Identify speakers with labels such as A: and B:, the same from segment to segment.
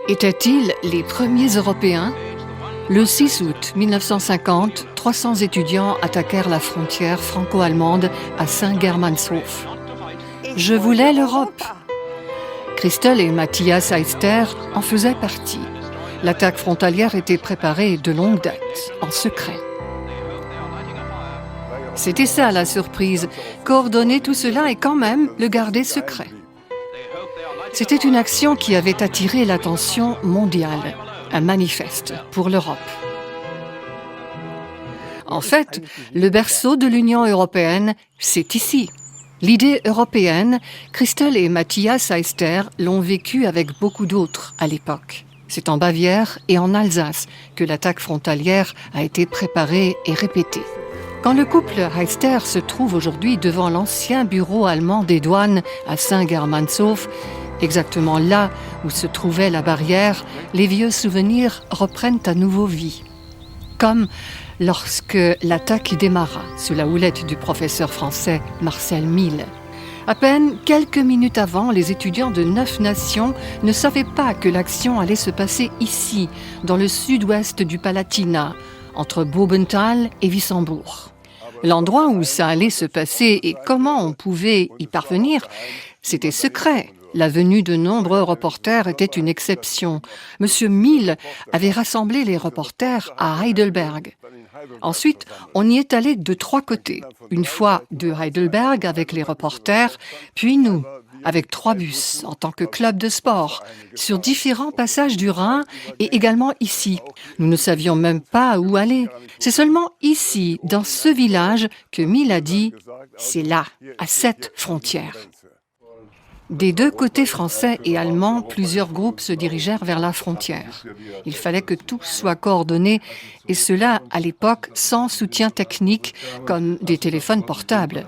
A: Étaient-ils les premiers Européens ? Le 6 août 1950, 300 étudiants attaquèrent la frontière franco-allemande à Saint-Germanshof. Je voulais l'Europe. Christel et Matthias Heister en faisaient partie. L'attaque frontalière était préparée de longue date, en secret. C'était ça la surprise, coordonner tout cela et quand même le garder secret. C'était une action qui avait attiré l'attention mondiale, un manifeste pour l'Europe. En fait, le berceau de l'Union européenne, c'est ici. L'idée européenne, Christel et Matthias Heister l'ont vécue avec beaucoup d'autres à l'époque. C'est en Bavière et en Alsace que l'attaque frontalière a été préparée et répétée. Quand le couple Heister se trouve aujourd'hui devant l'ancien bureau allemand des douanes à Saint-Germanshof, exactement là où se trouvait la barrière, les vieux souvenirs reprennent à nouveau vie. Comme lorsque l'attaque démarra sous la houlette du professeur français Marcel Mille. À peine quelques minutes avant, les étudiants de 9 nations ne savaient pas que l'action allait se passer ici, dans le sud-ouest du Palatinat, entre Bobenthal et Wissembourg. L'endroit où ça allait se passer et comment on pouvait y parvenir, c'était secret. La venue de nombreux reporters était une exception. Monsieur Mille avait rassemblé les reporters à Heidelberg. Ensuite, on y est allé de 3 côtés. Une fois de Heidelberg avec les reporters, puis nous, avec 3 bus en tant que club de sport, sur différents passages du Rhin et également ici. Nous ne savions même pas où aller. C'est seulement ici, dans ce village, que Mille a dit « c'est là, à cette frontière ». Des 2 côtés français et allemands, plusieurs groupes se dirigèrent vers la frontière. Il fallait que tout soit coordonné, et cela, à l'époque, sans soutien technique, comme des téléphones portables.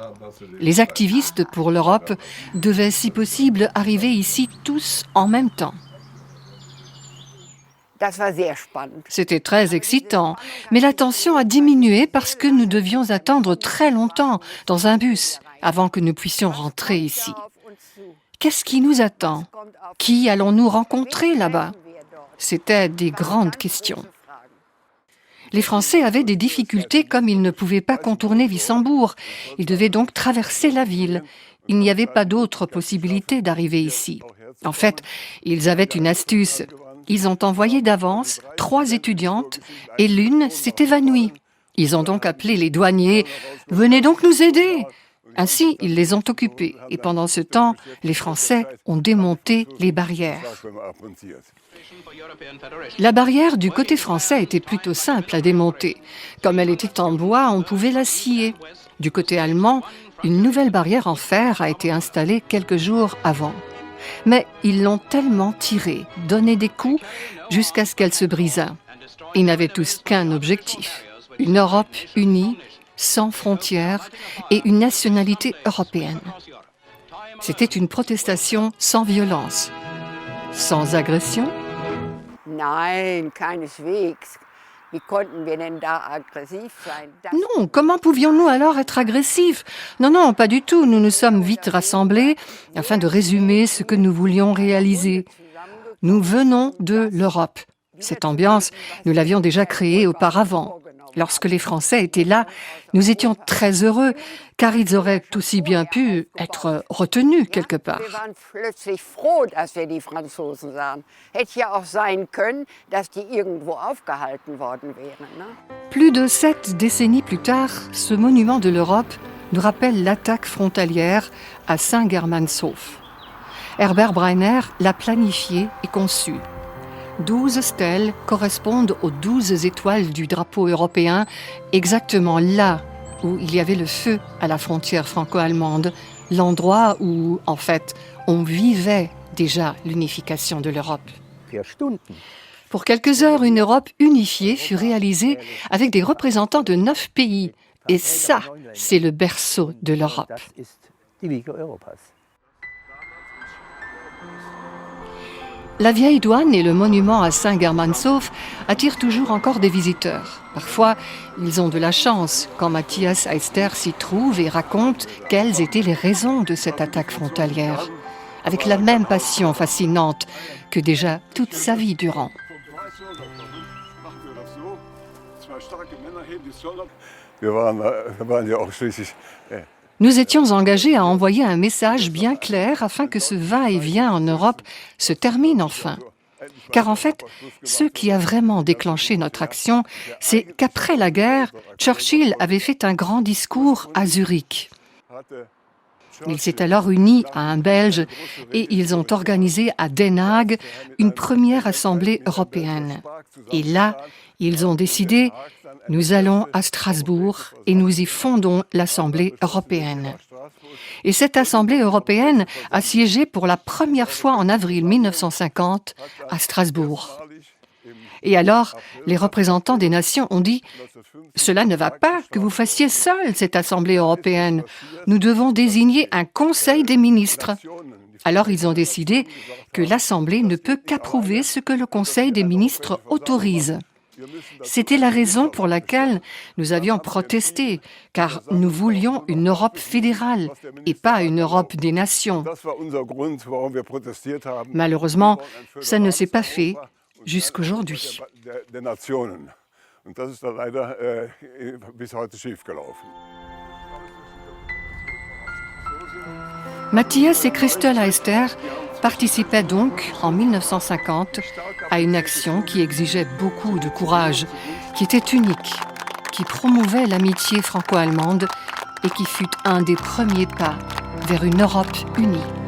A: Les activistes pour l'Europe devaient, si possible, arriver ici tous en même temps. C'était très excitant, mais la tension a diminué parce que nous devions attendre très longtemps dans un bus avant que nous puissions rentrer ici. Qu'est-ce qui nous attend ? Qui allons-nous rencontrer là-bas ? C'étaient des grandes questions. Les Français avaient des difficultés comme ils ne pouvaient pas contourner Wissembourg. Ils devaient donc traverser la ville. Il n'y avait pas d'autre possibilité d'arriver ici. En fait, ils avaient une astuce. Ils ont envoyé d'avance 3 étudiantes et l'une s'est évanouie. Ils ont donc appelé les douaniers « Venez donc nous aider !» Ainsi, ils les ont occupés et pendant ce temps, les Français ont démonté les barrières. La barrière du côté français était plutôt simple à démonter. Comme elle était en bois, on pouvait la scier. Du côté allemand, une nouvelle barrière en fer a été installée quelques jours avant. Mais ils l'ont tellement tirée, donné des coups, jusqu'à ce qu'elle se brisât. Ils n'avaient tous qu'un objectif, une Europe unie, sans frontières et une nationalité européenne. C'était une protestation sans violence, sans agression. Non, comment pouvions-nous alors être agressifs ? Non, pas du tout. Nous nous sommes vite rassemblés afin de résumer ce que nous voulions réaliser. Nous venons de l'Europe. Cette ambiance, nous l'avions déjà créée auparavant. Lorsque les Français étaient là, nous étions très heureux, car ils auraient aussi bien pu être retenus quelque part. Plus de 7 décennies plus tard, ce monument de l'Europe nous rappelle l'attaque frontalière à Saint-Germanshof. Herbert Breiner l'a planifié et conçu. 12 stèles correspondent aux 12 étoiles du drapeau européen, exactement là où il y avait le feu à la frontière franco-allemande, l'endroit où, en fait, on vivait déjà l'unification de l'Europe. Pour quelques heures, une Europe unifiée fut réalisée avec des représentants de 9 pays. Et ça, c'est le berceau de l'Europe. La vieille douane et le monument à Saint-Germanshof attirent toujours encore des visiteurs. Parfois, ils ont de la chance quand Matthias Heister s'y trouve et raconte quelles étaient les raisons de cette attaque frontalière. avec la même passion fascinante que déjà toute sa vie durant. Nous étions engagés à envoyer un message bien clair afin que ce va-et-vient en Europe se termine enfin. Car en fait, ce qui a vraiment déclenché notre action, c'est qu'après la guerre, Churchill avait fait un grand discours à Zurich. Il s'est alors uni à un Belge et ils ont organisé à Den Haag une première assemblée européenne. Et là, ils ont décidé, nous allons à Strasbourg et nous y fondons l'Assemblée européenne. Et cette Assemblée européenne a siégé pour la première fois en avril 1950 à Strasbourg. Et alors, les représentants des nations ont dit « Cela ne va pas que vous fassiez seul cette Assemblée européenne. Nous devons désigner un Conseil des ministres. » Alors ils ont décidé que l'Assemblée ne peut qu'approuver ce que le Conseil des ministres autorise. C'était la raison pour laquelle nous avions protesté, car nous voulions une Europe fédérale et pas une Europe des nations. Malheureusement, ça ne s'est pas fait jusqu'aujourd'hui. Matthias et Christel Heister participaient donc, en 1950, à une action qui exigeait beaucoup de courage, qui était unique, qui promouvait l'amitié franco-allemande et qui fut un des premiers pas vers une Europe unie.